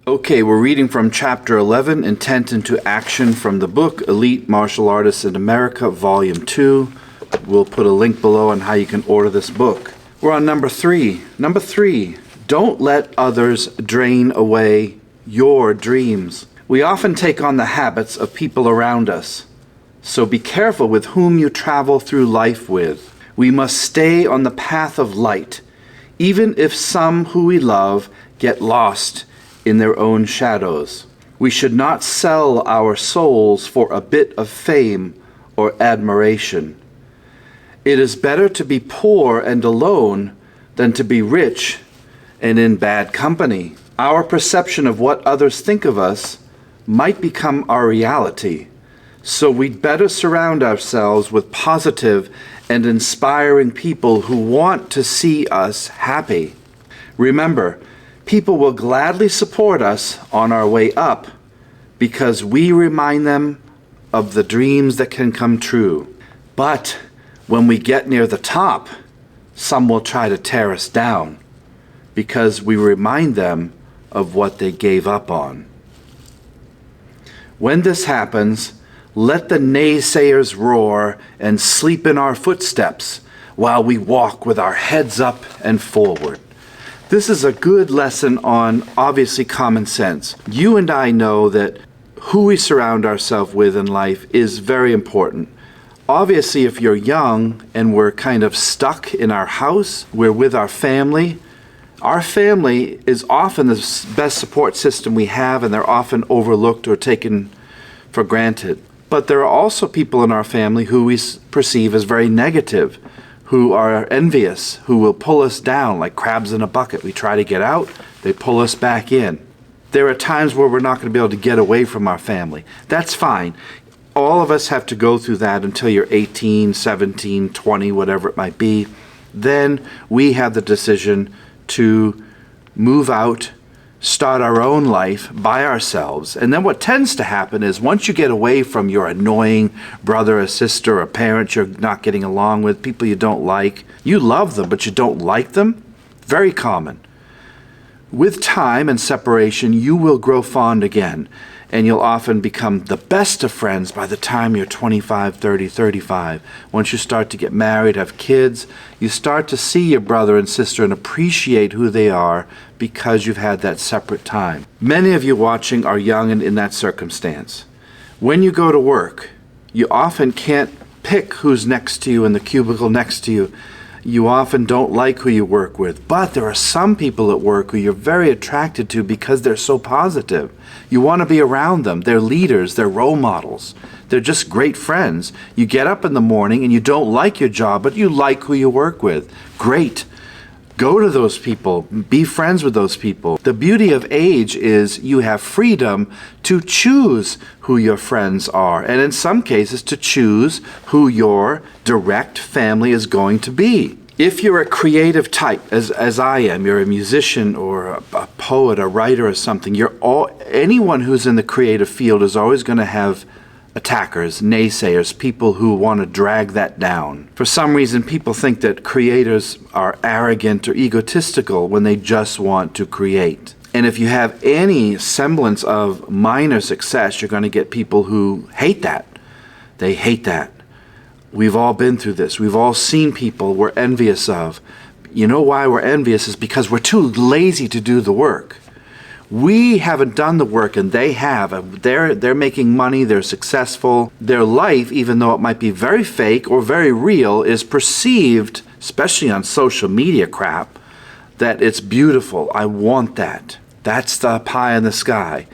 Okay, we're reading from Chapter 11, Intent into Action, from the book Elite Martial Artists in America, Volume 2. We'll put a link below on how you can order this book. We're on number 3. Number 3, don't let others drain away your dreams. We often take on the habits of people around us, so be careful with whom you travel through life with. We must stay on the path of light, even if some who we love get lost in their own shadows. We should not sell our souls for a bit of fame or admiration. It is better to be poor and alone than to be rich and in bad company. Our perception of what others think of us might become our reality, so we'd better surround ourselves with positive and inspiring people who want to see us happy. Remember, people will gladly support us on our way up because we remind them of the dreams that can come true. But when we get near the top, some will try to tear us down because we remind them of what they gave up on. When this happens, let the naysayers roar and sleep in our footsteps while we walk with our heads up and forward. This is a good lesson on, obviously, common sense. You and I know that who we surround ourselves with in life is very important. Obviously, if you're young and we're kind of stuck in our house, we're with our family is often the best support system we have, and they're often overlooked or taken for granted. But there are also people in our family who we perceive as very negative, who are envious, who will pull us down like crabs in a bucket. We try to get out, they pull us back in. There are times where we're not going to be able to get away from our family. That's fine. All of us have to go through that until you're 18, 17, 20, whatever it might be. Then we have the decision to move out, start our own life by ourselves. And then what tends to happen is once you get away from your annoying brother or sister or parent you're not getting along with, people you don't like, you love them but you don't like them, very common. With time and separation, you will grow fond again, and you'll often become the best of friends by the time you're 25, 30, 35. Once you start to get married, have kids, you start to see your brother and sister and appreciate who they are because you've had that separate time. Many of you watching are young and in that circumstance. When you go to work, you often can't pick who's next to you in the cubicle next to you. You often don't like who you work with, but there are some people at work who you're very attracted to because they're so positive. You want to be around them. They're leaders, they're role models. They're just great friends. You get up in the morning and you don't like your job, but you like who you work with. Great. Go to those people. Be friends with those people. The beauty of age is you have freedom to choose who your friends are, and in some cases to choose who your direct family is going to be. If you're a creative type, as I am, you're a musician or a poet, a writer or something, anyone who's in the creative field is always going to have attackers, naysayers, people who want to drag that down. For some reason, people think that creators are arrogant or egotistical when they just want to create. And if you have any semblance of minor success, you're going to get people who hate that. They hate that. We've all been through this. We've all seen people we're envious of. You know why we're envious is because we're too lazy to do the work. We haven't done the work and they have. They're making money, they're successful. Their life, even though it might be very fake or very real, is perceived, especially on social media crap, that it's beautiful. I want that. That's the pie in the sky.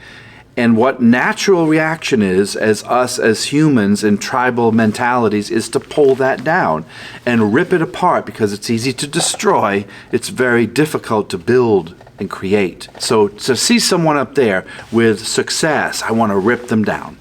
And what natural reaction is, as humans in tribal mentalities, is to pull that down and rip it apart because it's easy to destroy. It's very difficult to build and create. So to see someone up there with success, I want to rip them down.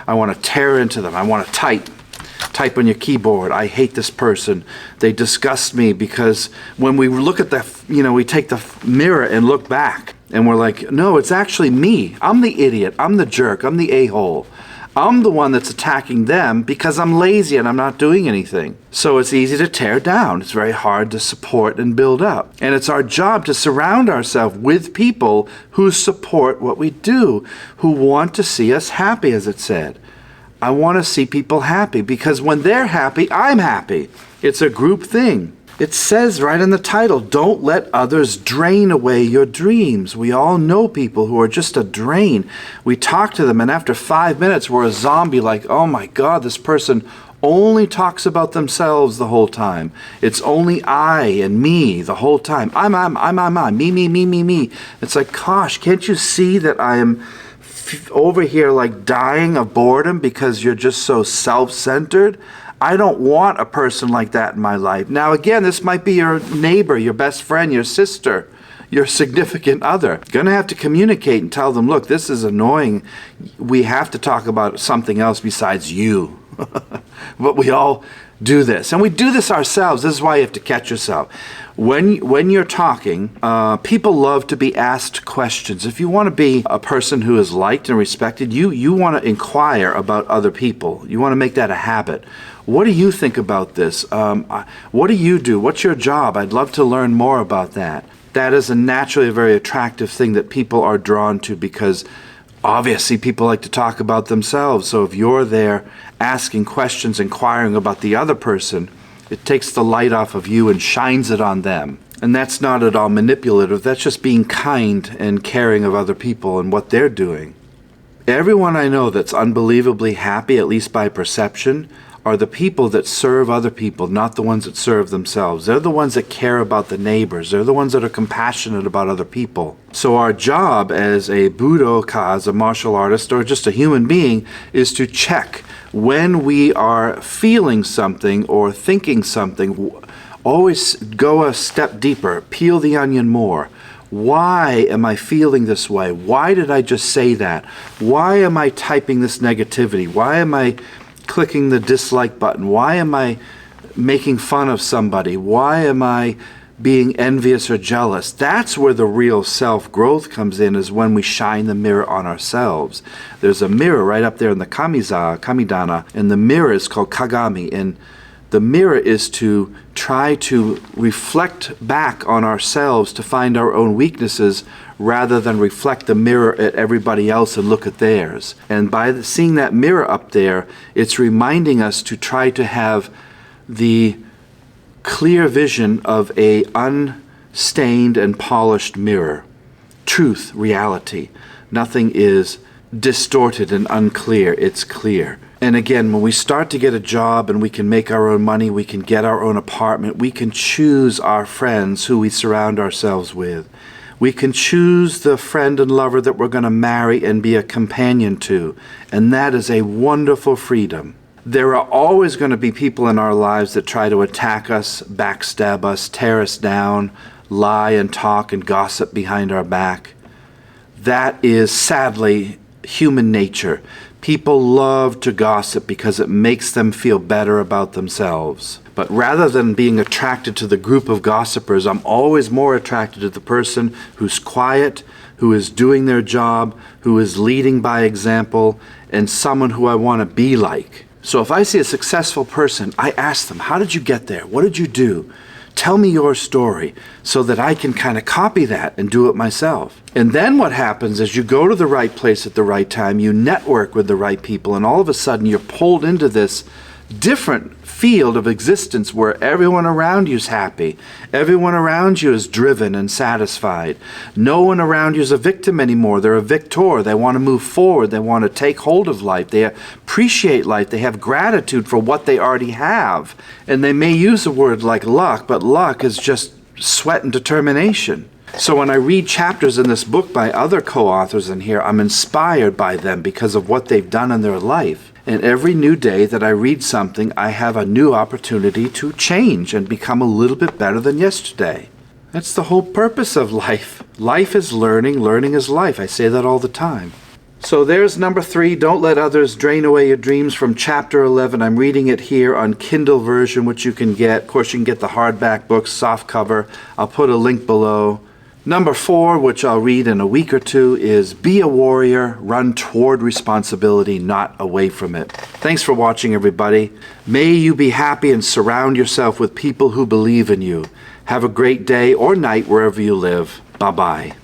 I want to tear into them. I want to type on your keyboard, I hate this person. They disgust me, because when we look at we take the mirror and look back and we're like, no, it's actually me. I'm the idiot. I'm the jerk. I'm the a-hole. I'm the one that's attacking them because I'm lazy and I'm not doing anything. So it's easy to tear down. It's very hard to support and build up. And it's our job to surround ourselves with people who support what we do, who want to see us happy, as it said. I want to see people happy because when they're happy, I'm happy. It's a group thing. It says right in the title, don't let others drain away your dreams. We all know people who are just a drain. We talk to them and after 5 minutes we're a zombie like, oh my God, this person only talks about themselves the whole time. It's only I and me the whole time. I'm, me. It's like, gosh, can't you see that I am over here like dying of boredom because you're just so self-centered? I don't want a person like that in my life. Now again, this might be your neighbor, your best friend, your sister, your significant other. You're gonna have to communicate and tell them, look, this is annoying. We have to talk about something else besides you. But we all do this. And we do this ourselves. This is why you have to catch yourself. When you're talking, people love to be asked questions. If you want to be a person who is liked and respected, you want to inquire about other people. You want to make that a habit. What do you think about this? What do you do? What's your job? I'd love to learn more about that. That is naturally a very attractive thing that people are drawn to because obviously people like to talk about themselves. So if you're there asking questions, inquiring about the other person, it takes the light off of you and shines it on them. And that's not at all manipulative. That's just being kind and caring of other people and what they're doing. Everyone I know that's unbelievably happy, at least by perception, are the people that serve other people, not the ones that serve themselves. They're the ones that care about the neighbors. They're the ones that are compassionate about other people. So our job as a budoka, as a martial artist, or just a human being, is to check when we are feeling something or thinking something. Always go a step deeper, peel the onion more. Why am I feeling this way? Why did I just say that? Why am I typing this negativity? Why am I clicking the dislike button? Why am I making fun of somebody? Why am I being envious or jealous? That's where the real self-growth comes in, is when we shine the mirror on ourselves. There's a mirror right up there in the kamidana, and the mirror is called kagami, and the mirror is to try to reflect back on ourselves to find our own weaknesses rather than reflect the mirror at everybody else and look at theirs. And by seeing that mirror up there, it's reminding us to try to have the clear vision of a unstained and polished mirror. Truth, reality. Nothing is distorted and unclear. It's clear. And again, when we start to get a job and we can make our own money, we can get our own apartment, we can choose our friends who we surround ourselves with. We can choose the friend and lover that we're going to marry and be a companion to. And that is a wonderful freedom. There are always going to be people in our lives that try to attack us, backstab us, tear us down, lie and talk and gossip behind our back. That is sadly human nature. People love to gossip because it makes them feel better about themselves. But rather than being attracted to the group of gossipers, I'm always more attracted to the person who's quiet, who is doing their job, who is leading by example, and someone who I want to be like. So if I see a successful person, I ask them, how did you get there? What did you do? Tell me your story so that I can kind of copy that and do it myself. And then what happens is you go to the right place at the right time, you network with the right people, and all of a sudden you're pulled into this different field of existence where everyone around you is happy. Everyone around you is driven and satisfied. No one around you is a victim anymore. They're a victor. They want to move forward. They want to take hold of life. They appreciate life. They have gratitude for what they already have. And they may use a word like luck, but luck is just sweat and determination. So when I read chapters in this book by other co-authors in here, I'm inspired by them because of what they've done in their life. And every new day that I read something, I have a new opportunity to change and become a little bit better than yesterday. That's the whole purpose of life. Life is learning, learning is life. I say that all the time. So there's number 3, don't let others drain away your dreams, from chapter 11. I'm reading it here on Kindle version, which you can get. Of course, you can get the hardback book, soft cover. I'll put a link below. Number 4, which I'll read in a week or two, is be a warrior, run toward responsibility, not away from it. Thanks for watching, everybody. May you be happy and surround yourself with people who believe in you. Have a great day or night wherever you live. Bye-bye.